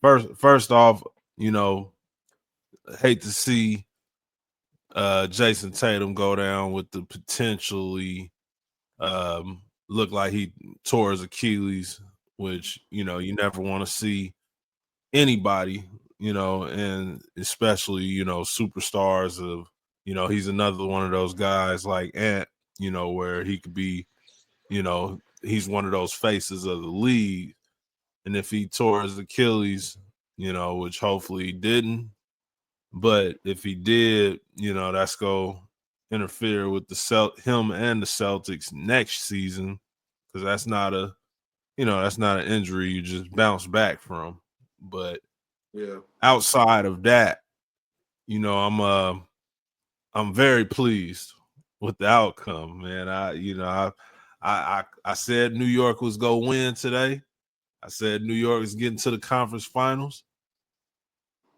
first off, hate to see Jason Tatum go down with the potentially look like he tore his Achilles, which you never want to see anybody, and especially superstars of he's another one of those guys like Ant, where he could be, he's one of those faces of the league, and if he tore his Achilles, which hopefully he didn't, but if he did, that's go interfere with him and the Celtics next season, because that's not an injury you just bounce back from. But Yeah. outside of that, I'm very pleased with the outcome, man. I said New York was gonna win today. I said New York is getting to the conference finals,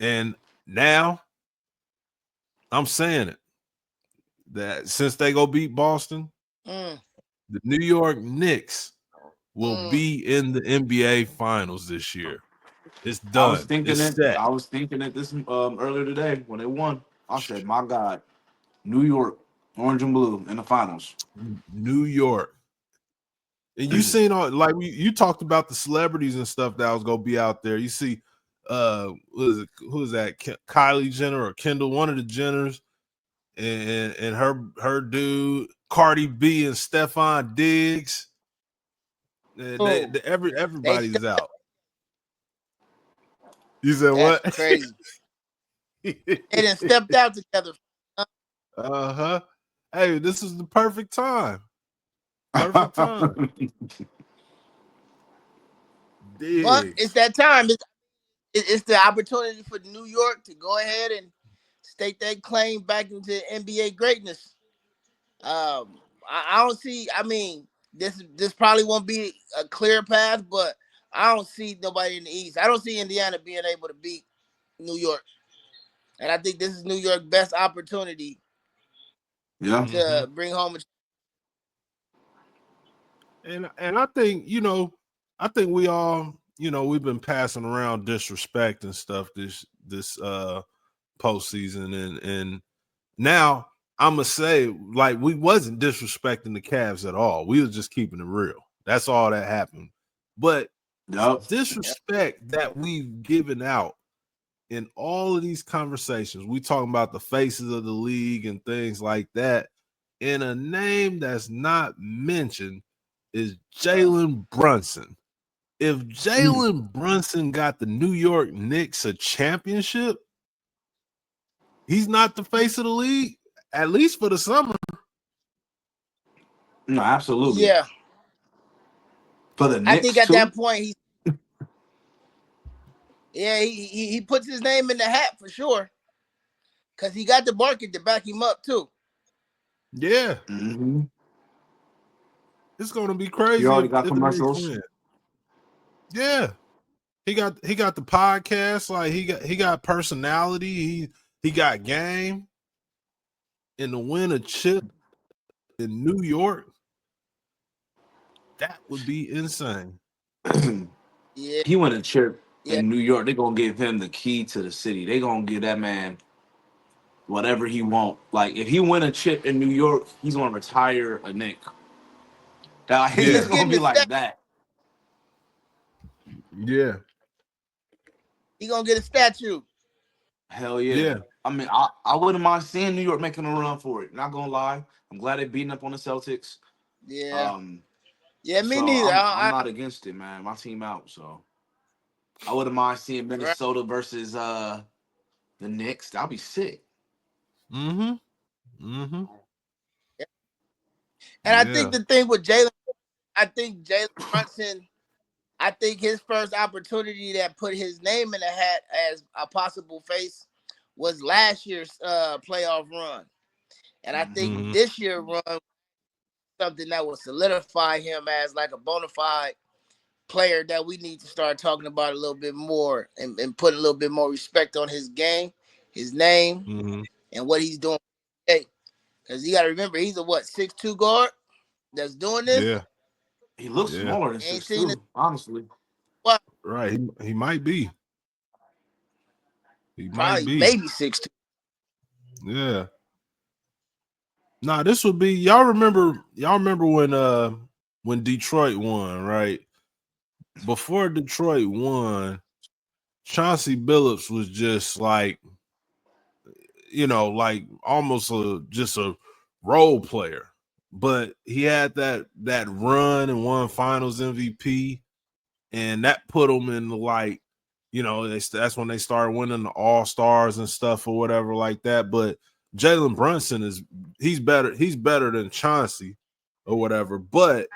and now I'm saying it that since they go beat Boston, Mm, the New York Knicks will mm. be in the NBA Finals this year. It's I was done. thinking It's it. set. I was thinking it this earlier today when they won. I said, "My God, New York, orange and blue in the finals." New York. And you seen all like you talked about the celebrities and stuff that was gonna be out there. You see, who is that? Kylie Jenner or Kendall, one of the Jenners, and her dude, Cardi B and Stefan Diggs. Oh, they Everybody's st- out. You said that's what? crazy. They didn't stepped out together. Uh-huh. Hey, this is the perfect time. Perfect time. But Dig. it's that time. It's the opportunity for New York to go ahead and stake that claim back into NBA greatness. I don't see. I mean, this probably won't be a clear path, but I don't see nobody in the East. I don't see Indiana being able to beat New York, and I think this is New York's best opportunity Yeah. to bring home. And I think, I think we all, we've been passing around disrespect and stuff this postseason, and now I'm gonna say, like, we wasn't disrespecting the Cavs at all. We was just keeping it real. That's all that happened. But Yep. disrespect that we've given out in all of these conversations, we talking about the faces of the league and things like that, in a name that's not mentioned is Jalen Brunson. If Jalen Brunson got the New York Knicks a championship, he's not the face of the league, at least for the summer. No, absolutely. Yeah, For the I think Knicks at too. that point he puts his name in the hat for sure because he got the market to back him up too. Yeah, Mm-hmm. it's gonna be He crazy already got if the Knicks commercials. win. Yeah, he got the podcast. Like he got personality. He got game. And to win a chip in New York, that would be insane. Yeah, He went a chip yeah. in New York. They're gonna give him the key to the city. They're gonna give that man whatever he want. Like if he win a chip in New York, he's gonna retire a Nick. It's He's Yeah, gonna getting be the like stat. that. yeah, He gonna get a statue. Hell yeah. yeah. I mean, I wouldn't mind seeing New York making a run for it. Not gonna lie. I'm glad they're beating up on the Celtics. Yeah, Um, yeah. Me so neither. I'm not against it, man. My team out, so I wouldn't mind seeing Right. Minnesota versus the Knicks. That'll be sick. Mm-hmm. Mm-hmm. And I think Yeah. the thing with Jalen, I think Jalen Brunson, I think his first opportunity that put his name in the hat as a possible face was last year's playoff run, and I think Mm-hmm. Mm-hmm. this year run something that will solidify him as like a bona fide player that we need to start talking about a little bit more and put a little bit more respect on his game, his name, Mm-hmm. and what he's doing. Hey, because you got to remember he's a what 6'2" guard that's doing this. Yeah. He looks Yeah. smaller than Ain't six seen it. two, honestly. What? Right. He might be. He might Probably be. maybe 6'2". Yeah. Nah, this would be y'all remember when Detroit won, right? Before Detroit won, Chauncey Billups was just like, like almost just a role player. But he had that run and won Finals MVP, and that put him in the like, that's when they started winning the All Stars and stuff or whatever like that. But Jalen Brunson he's better. He's better than Chauncey or whatever. But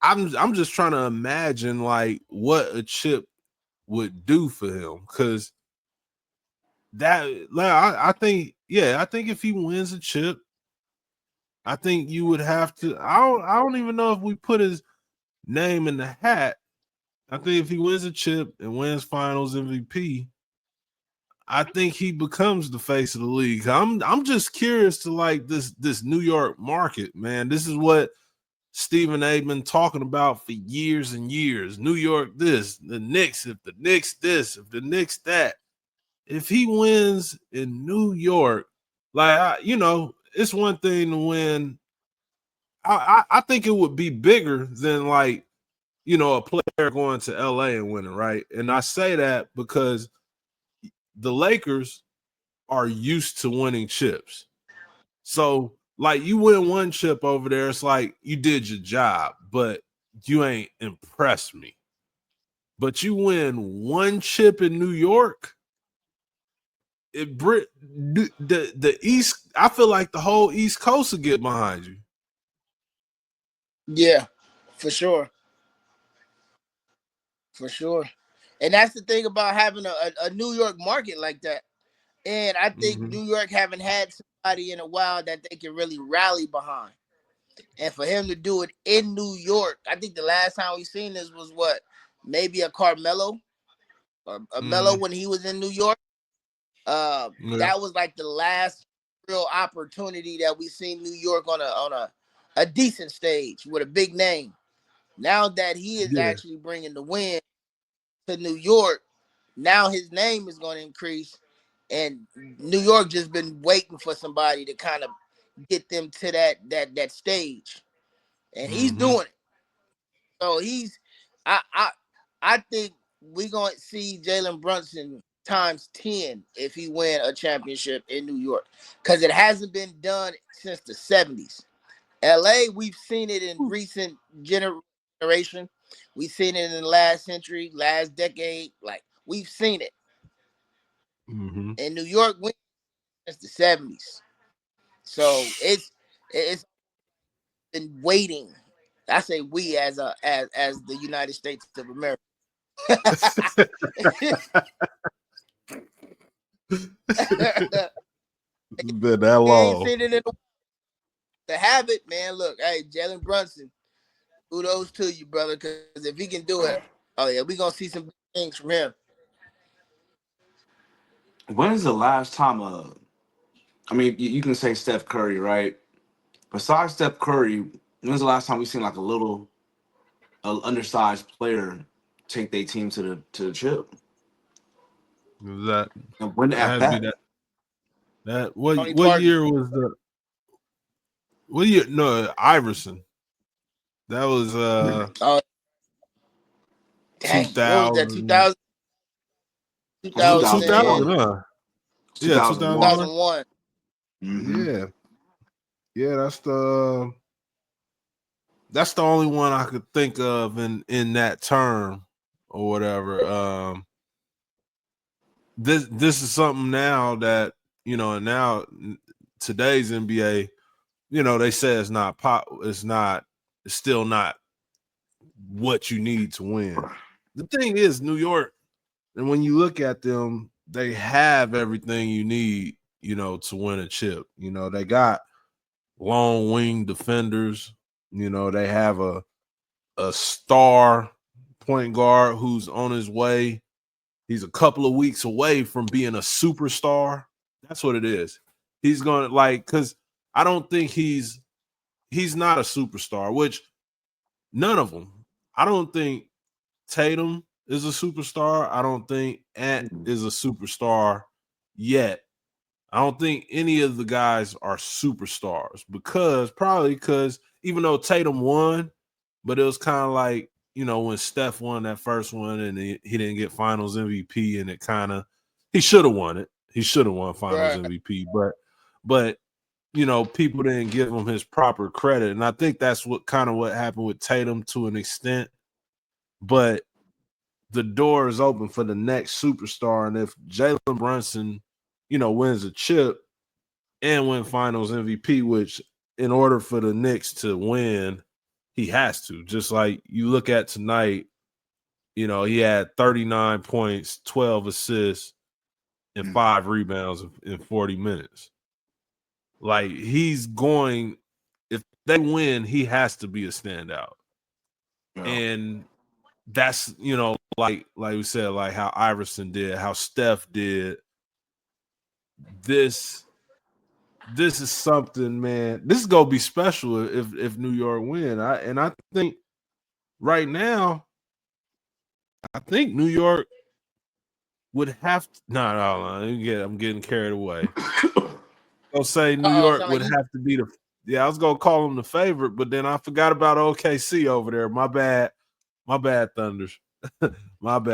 I'm just trying to imagine like what a chip would do for him, because I think if he wins a chip, I think you would have to. I don't even know if we put his name in the hat. I think if he wins a chip and wins Finals MVP, I think he becomes the face of the league. I'm just curious to like this New York market, man. This is what Stephen A. been talking about for years and years. New York, this, the Knicks, if the Knicks this, if the Knicks that. If he wins in New York, like it's one thing to win. I think it would be bigger than like a player going to LA and winning, right? And I say that because the Lakers are used to winning chips. So like you win one chip over there, it's like you did your job, but you ain't impressed me. But you win one chip in New York, the East. I feel like the whole East Coast will get behind you. Yeah, for sure. For sure. And that's the thing about having a New York market like that. And I think Mm-hmm. New York haven't had somebody in a while that they can really rally behind. And for him to do it in New York, I think the last time we seen this was what? Maybe a Carmelo or a Melo Mm-hmm. when he was in New York. Yeah. That was like the last real opportunity that we seen New York on a decent stage with a big name. Now that he is Yeah. actually bringing the win to New York, now his name is going to increase, and New York just been waiting for somebody to kind of get them to that stage, and he's Mm-hmm. doing it. So I I think we're going to see Jalen Brunson times 10 if he win a championship in New York, because it hasn't been done since the 70s. LA, we've seen it in recent generation. We've seen it in the last century, last decade. Like we've seen it Mm-hmm. in New York since the 70s. So it's been waiting. I say we as the United States of America. Been that We ain't long. seen it in the habit, man. Look, hey, Jalen Brunson, kudos to you, brother. Because if he can do it, oh yeah, we gonna see some big things from him. When's the last time? I mean, you can say Steph Curry, right? Besides Steph Curry, when's the last time we seen like a undersized player take their team to the chip That and win that at had to be that? that what Tony what Parker. year was the what year? No, Iverson. That was Oh two dang, what was that? thousand 2000, That's 2000, 2001. huh? It's Yeah, 2001. 2001. 2001. Mm-hmm. Yeah. Yeah, that's the only one I could think of in that term or whatever. This is something now that and now today's NBA, they say it's still not what you need to win. The thing is, New York, and when you look at them, they have everything you need, to win a chip. They got long wing defenders. They have a star point guard who's on his way. He's a couple of weeks away from being a superstar. That's what it is. He's going to because I don't think he's not a superstar, which none of them. I don't think Tatum is a superstar. I don't think Ant is a superstar yet. I don't think any of the guys are superstars because even though Tatum won, but it was kind of like, when Steph won that first one and he didn't get Finals MVP, and it kind of, he should have won it. He should have won Finals Right. MVP, but people didn't give him his proper credit, and I think that's what happened with Tatum to an extent. But the door is open for the next superstar, and if Jalen Brunson, wins a chip and win Finals MVP, which in order for the Knicks to win, he has to. Just like you look at tonight, he had 39 points, 12 assists, and 5 rebounds in 40 minutes. Like, if they win, he has to be a standout. Yeah. And that's, like we said, like how Iverson did, how Steph did. This is something, man. This is gonna be special if New York win. I think right now, I think New York would have to. No, I'm getting carried away. I'll say New York would have to be the. Yeah, I was gonna call them the favorite, but then I forgot about OKC over there. My bad, Thunders. My bad.